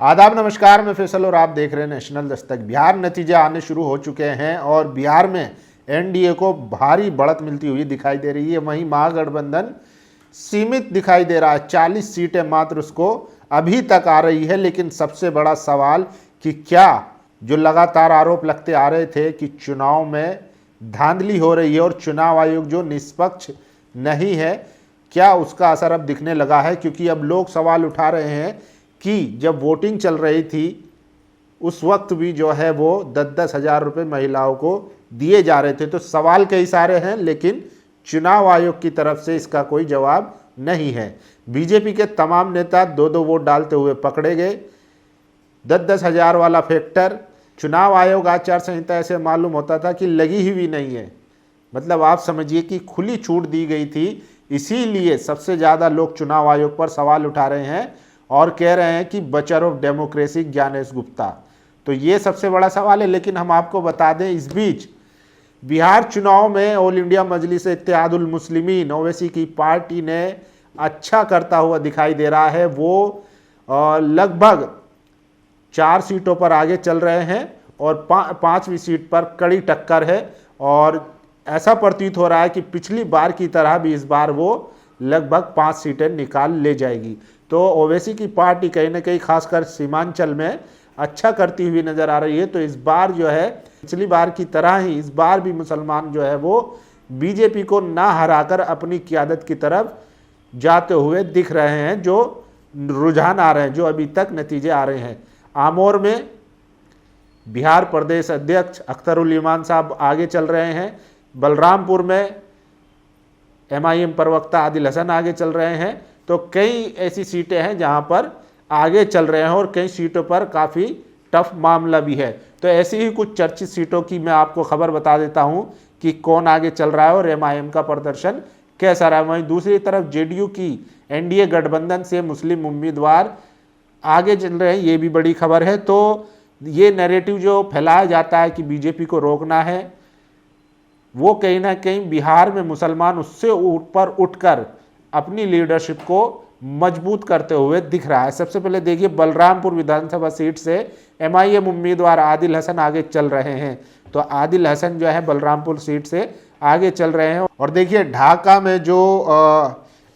आदाब, नमस्कार। मैं फैसल और आप देख रहे हैं नेशनल दस्तक। बिहार नतीजे आने शुरू हो चुके हैं और बिहार में एनडीए को भारी बढ़त मिलती हुई दिखाई दे रही है। वहीं महागठबंधन सीमित दिखाई दे रहा है, 40 सीटें मात्र उसको अभी तक आ रही है। लेकिन सबसे बड़ा सवाल कि क्या जो लगातार आरोप लगते आ रहे थे कि चुनाव में धांधली हो रही है और चुनाव आयोग जो निष्पक्ष नहीं है, क्या उसका असर अब दिखने लगा है? क्योंकि अब लोग सवाल उठा रहे हैं कि जब वोटिंग चल रही थी उस वक्त भी जो है वो 10-10 हज़ार रुपये महिलाओं को दिए जा रहे थे। तो सवाल कई सारे हैं, लेकिन चुनाव आयोग की तरफ से इसका कोई जवाब नहीं है। बीजेपी के तमाम नेता 2-2 वोट डालते हुए पकड़े गए। 10-10 हज़ार वाला फैक्टर चुनाव आयोग आचार संहिता ऐसे मालूम होता था कि लगी ही भी नहीं है। मतलब आप समझिए कि खुली छूट दी गई थी। इसीलिए सबसे ज़्यादा लोग चुनाव आयोग पर सवाल उठा रहे हैं और कह रहे हैं कि बचर ऑफ डेमोक्रेसी ज्ञानेश गुप्ता। तो ये सबसे बड़ा सवाल है। लेकिन हम आपको बता दें, इस बीच बिहार चुनाव में ऑल इंडिया मजलिस इत्तेहादुल मुस्लिमीन ओवैसी की पार्टी ने अच्छा करता हुआ दिखाई दे रहा है। वो लगभग 4 सीटों पर आगे चल रहे हैं और 5वीं सीट पर कड़ी टक्कर है। और ऐसा प्रतीत हो रहा है कि पिछली बार की तरह भी इस बार वो लगभग 5 सीटें निकाल ले जाएगी। तो ओवैसी की पार्टी कहीं ना कहीं खासकर सीमांचल में अच्छा करती हुई नजर आ रही है। तो इस बार जो है पिछली बार की तरह ही इस बार भी मुसलमान जो है वो बीजेपी को ना हराकर अपनी क़यादत की तरफ जाते हुए दिख रहे हैं। जो रुझान आ रहे हैं, जो अभी तक नतीजे आ रहे हैं, आमोर में बिहार प्रदेश अध्यक्ष अख्तरुल ईमान साहब आगे चल रहे हैं। बलरामपुर में एमआईएम प्रवक्ता आदिल हसन आगे चल रहे हैं। तो कई ऐसी सीटें हैं जहां पर आगे चल रहे हैं और कई सीटों पर काफ़ी टफ मामला भी है। तो ऐसी ही कुछ चर्चित सीटों की मैं आपको खबर बता देता हूं कि कौन आगे चल रहा है और एमआईएम का प्रदर्शन कैसा रहा है। वहीं दूसरी तरफ जेडीयू की एनडीए गठबंधन से मुस्लिम उम्मीदवार आगे चल रहे हैं, ये भी बड़ी खबर है। तो ये नैरेटिव जो फैलाया जाता है कि बीजेपी को रोकना है, वो कहीं ना कहीं बिहार में मुसलमान उससे ऊपर उठकर अपनी लीडरशिप को मजबूत करते हुए दिख रहा है। सबसे पहले देखिए, बलरामपुर विधानसभा सीट से एमआईएम उम्मीदवार आदिल हसन आगे चल रहे हैं। तो आदिल हसन जो है बलरामपुर सीट से आगे चल रहे हैं। और देखिए, ढाका में जो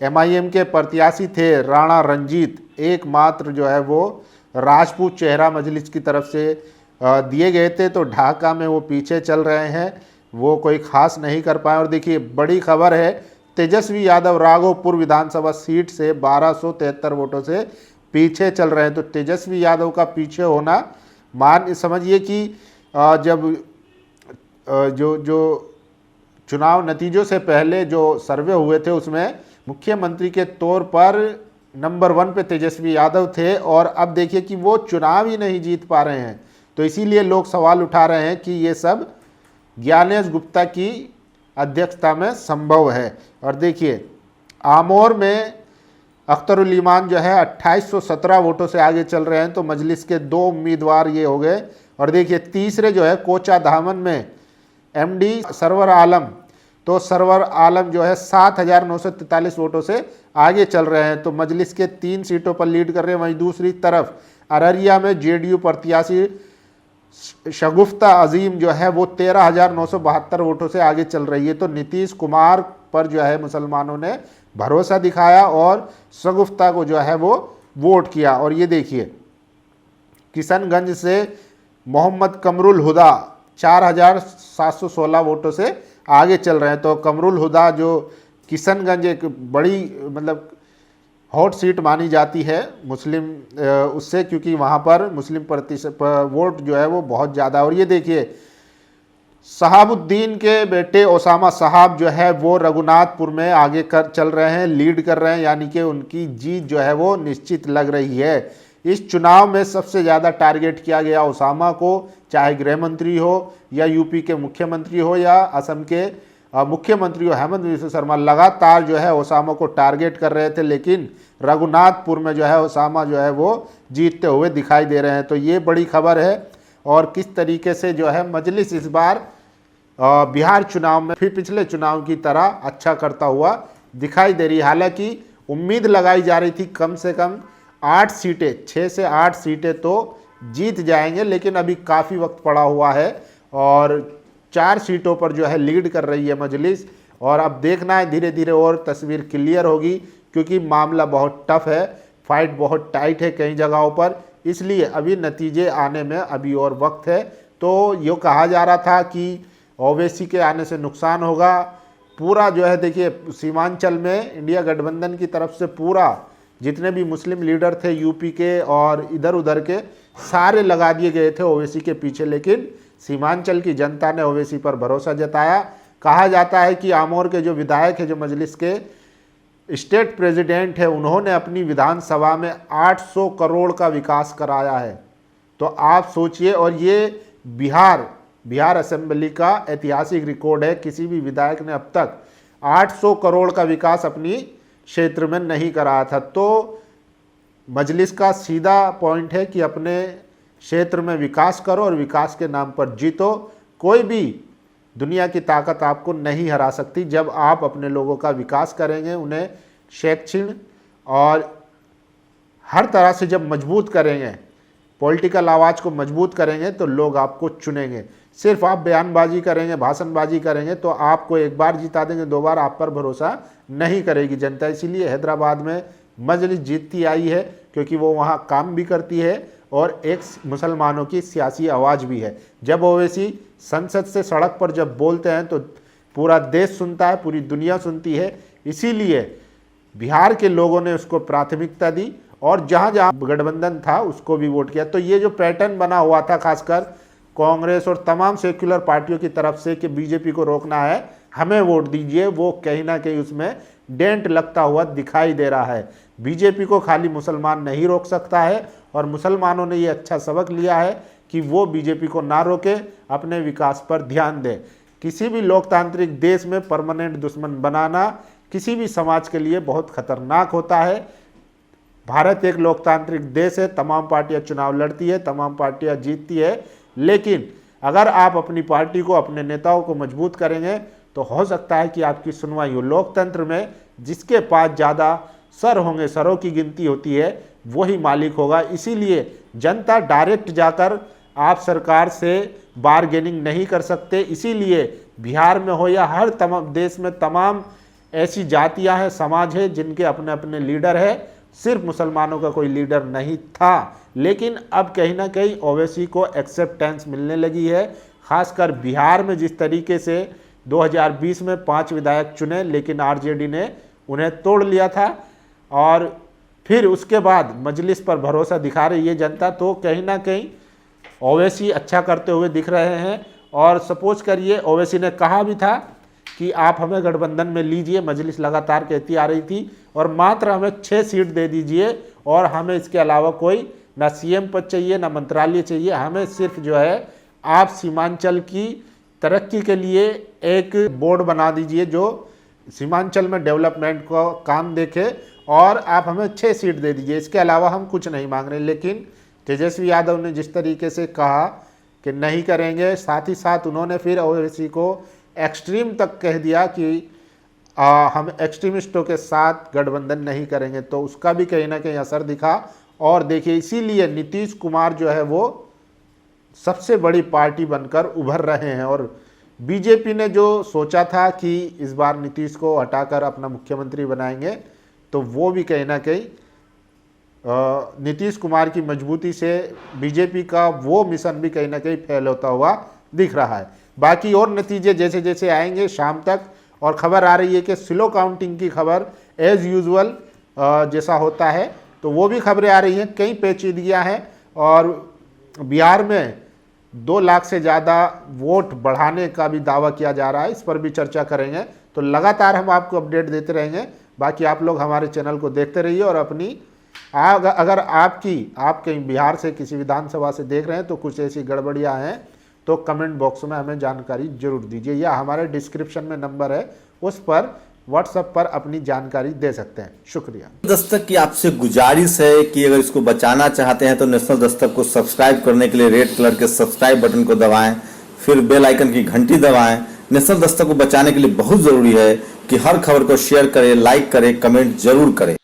एमआईएम के प्रत्याशी थे राणा रंजीत, एकमात्र जो है वो राजपूत चेहरा मजलिस की तरफ से दिए गए थे। तो ढाका में वो पीछे चल रहे हैं, वो कोई खास नहीं कर पाए। और देखिए, बड़ी खबर है, तेजस्वी यादव राघोपुर विधानसभा सीट से 1273 वोटों से पीछे चल रहे हैं। तो तेजस्वी यादव का पीछे होना मान समझिए कि जब जो चुनाव नतीजों से पहले जो सर्वे हुए थे उसमें मुख्यमंत्री के तौर पर नंबर 1 पे तेजस्वी यादव थे। और अब देखिए कि वो चुनाव ही नहीं जीत पा रहे हैं। तो इसीलिए लोग सवाल उठा रहे हैं कि ये सब ज्ञानेश गुप्ता की अध्यक्षता में संभव है। और देखिए, आमोर में अख्तरुल ईमान जो है 2817 वोटों से आगे चल रहे हैं। तो मजलिस के 2 उम्मीदवार ये हो गए। और देखिए, तीसरे जो है कोचा धामन में एमडी सरवर आलम, तो सरवर आलम जो है 7943 वोटों से आगे चल रहे हैं। तो मजलिस के 3 सीटों पर लीड कर रहे हैं। वहीं दूसरी तरफ अररिया में जेडीयू प्रत्याशी शगुफ्ता अजीम जो है वो 13,972 वोटों से आगे चल रही है। तो नीतीश कुमार पर जो है मुसलमानों ने भरोसा दिखाया और शगुफ्ता को जो है वो वोट किया। और ये देखिए, किशनगंज से मोहम्मद कमरुल हुदा 4,716 वोटों से आगे चल रहे हैं। तो कमरुल हुदा जो किशनगंज एक बड़ी मतलब हॉट सीट मानी जाती है मुस्लिम उससे, क्योंकि वहाँ पर मुस्लिम प्रतिशत वोट जो है वो बहुत ज़्यादा। और ये देखिए, शहाबुद्दीन के बेटे ओसामा साहब जो है वो रघुनाथपुर में आगे चल रहे हैं, लीड कर रहे हैं। यानी कि उनकी जीत जो है वो निश्चित लग रही है। इस चुनाव में सबसे ज़्यादा टारगेट किया गया ओसामा को, चाहे गृह मंत्री हो या यूपी के मुख्यमंत्री हो या असम के मुख्यमंत्री हेमंत बिस्वा शर्मा, लगातार जो है ओसामा को टारगेट कर रहे थे। लेकिन रघुनाथपुर में जो है ओसामा जो है वो जीतते हुए दिखाई दे रहे हैं। तो ये बड़ी खबर है। और किस तरीके से जो है मजलिस इस बार बिहार चुनाव में फिर पिछले चुनाव की तरह अच्छा करता हुआ दिखाई दे रही है। हालांकि उम्मीद लगाई जा रही थी कम से कम 8 सीटें, 6 से 8 सीटें तो जीत जाएंगे, लेकिन अभी काफ़ी वक्त पड़ा हुआ है और 4 सीटों पर जो है लीड कर रही है मजलिस। और अब देखना है धीरे धीरे और तस्वीर क्लियर होगी, क्योंकि मामला बहुत टफ है, फाइट बहुत टाइट है कई जगहों पर, इसलिए अभी नतीजे आने में अभी और वक्त है। तो ये कहा जा रहा था कि ओवैसी के आने से नुकसान होगा पूरा, जो है देखिए सीमांचल में इंडिया गठबंधन की तरफ से पूरा जितने भी मुस्लिम लीडर थे यूपी के और इधर उधर के, सारे लगा दिए गए थे ओवैसी के पीछे, लेकिन सीमांचल की जनता ने ओवैसी पर भरोसा जताया। कहा जाता है कि आमोर के जो विधायक है, जो मजलिस के स्टेट प्रेसिडेंट है, उन्होंने अपनी विधानसभा में 800 करोड़ का विकास कराया है। तो आप सोचिए, और ये बिहार असेंबली का ऐतिहासिक रिकॉर्ड है, किसी भी विधायक ने अब तक 800 करोड़ का विकास अपनी क्षेत्र में नहीं कराया था। तो मजलिस का सीधा पॉइंट है कि अपने क्षेत्र में विकास करो और विकास के नाम पर जीतो। कोई भी दुनिया की ताकत आपको नहीं हरा सकती जब आप अपने लोगों का विकास करेंगे, उन्हें शैक्षणिक और हर तरह से जब मजबूत करेंगे, पॉलिटिकल आवाज़ को मजबूत करेंगे, तो लोग आपको चुनेंगे। सिर्फ आप बयानबाजी करेंगे, भाषणबाजी करेंगे तो आपको एक बार जिता देंगे, 2 बार आप पर भरोसा नहीं करेगी जनता। इसीलिए हैदराबाद में मजलिस जीतती आई है, क्योंकि वो वहाँ काम भी करती है और एक मुसलमानों की सियासी आवाज़ भी है। जब ओवैसी संसद से सड़क पर जब बोलते हैं तो पूरा देश सुनता है, पूरी दुनिया सुनती है। इसीलिए बिहार के लोगों ने उसको प्राथमिकता दी और जहाँ जहाँ गठबंधन था उसको भी वोट किया। तो ये जो पैटर्न बना हुआ था खासकर कांग्रेस और तमाम सेक्युलर पार्टियों की तरफ से कि बीजेपी को रोकना है, हमें वोट दीजिए, वो कहीं ना कहीं उसमें डेंट लगता हुआ दिखाई दे रहा है। बीजेपी को खाली मुसलमान नहीं रोक सकता है और मुसलमानों ने ये अच्छा सबक लिया है कि वो बीजेपी को ना रोके, अपने विकास पर ध्यान दे। किसी भी लोकतांत्रिक देश में परमानेंट दुश्मन बनाना किसी भी समाज के लिए बहुत खतरनाक होता है। भारत एक लोकतांत्रिक देश है, तमाम पार्टियां चुनाव लड़ती है, तमाम पार्टियां जीतती है, लेकिन अगर आप अपनी पार्टी को, अपने नेताओं को मजबूत करेंगे तो हो सकता है कि आपकी सुनवाई हो। लोकतंत्र में जिसके पास ज़्यादा सर होंगे, सरों की गिनती होती है, वही मालिक होगा। इसीलिए जनता डायरेक्ट जाकर आप सरकार से बारगेनिंग नहीं कर सकते। इसीलिए बिहार में हो या हर तमाम देश में तमाम ऐसी जातियां हैं, समाज है जिनके अपने अपने लीडर है। सिर्फ मुसलमानों का कोई लीडर नहीं था, लेकिन अब कहीं ना कहीं ओवैसी को एक्सेप्टेंस मिलने लगी है। खासकर बिहार में जिस तरीके से 2020 में 5 विधायक चुने, लेकिन आरजेडी ने उन्हें तोड़ लिया था और फिर उसके बाद मजलिस पर भरोसा दिखा रही है जनता। तो कहीं ना कहीं ओवैसी अच्छा करते हुए दिख रहे हैं। और सपोज करिए ओवैसी ने कहा भी था कि आप हमें गठबंधन में लीजिए, मजलिस लगातार कहती आ रही थी, और मात्र हमें 6 सीट दे दीजिए और हमें इसके अलावा कोई ना सीएम पद चाहिए, ना मंत्रालय चाहिए, हमें सिर्फ जो है आप सीमांचल की तरक्की के लिए एक बोर्ड बना दीजिए जो सीमांचल में डेवलपमेंट को काम देखे, और आप हमें 6 सीट दे दीजिए, इसके अलावा हम कुछ नहीं मांग रहे। लेकिन तेजस्वी यादव ने जिस तरीके से कहा कि नहीं करेंगे, साथ ही साथ उन्होंने फिर ओवैसी को एक्सट्रीम तक कह दिया कि हम एक्सट्रीमिस्टों के साथ गठबंधन नहीं करेंगे, तो उसका भी कहीं ना कहीं असर दिखा। और देखिए इसीलिए नीतीश कुमार जो है वो सबसे बड़ी पार्टी बनकर उभर रहे हैं। और बीजेपी ने जो सोचा था कि इस बार नीतीश को हटाकर अपना मुख्यमंत्री बनाएंगे, तो वो भी कहीं ना कहीं नीतीश कुमार की मजबूती से बीजेपी का वो मिशन भी कहीं ना कहीं फेल होता हुआ दिख रहा है। बाकी और नतीजे जैसे जैसे आएंगे शाम तक, और खबर आ रही है कि स्लो काउंटिंग की खबर एज यूजुअल जैसा होता है, तो वो भी खबरें आ रही हैं। कई पेचीदगियां हैं और बिहार में 2 लाख से ज़्यादा वोट बढ़ाने का भी दावा किया जा रहा है, इस पर भी चर्चा करेंगे। तो लगातार हम आपको अपडेट देते रहेंगे। बाकी आप लोग हमारे चैनल को देखते रहिए और अपनी अगर आप कहीं बिहार से किसी विधानसभा से देख रहे हैं तो कुछ ऐसी गड़बड़ियां हैं तो कमेंट बॉक्स में हमें जानकारी जरूर दीजिए, या हमारे डिस्क्रिप्शन में नंबर है उस पर व्हाट्सएप पर अपनी जानकारी दे सकते हैं। शुक्रिया। दस्तक की आपसे गुजारिश है कि अगर इसको बचाना चाहते हैं तो नेशनल दस्तक को सब्सक्राइब करने के लिए रेड कलर के सब्सक्राइब बटन को दबाएं, फिर बेल आइकन की घंटी दबाएं। नेशनल दस्तक को बचाने के लिए बहुत जरूरी है कि हर खबर को शेयर करें, लाइक करें, कमेंट जरूर करें।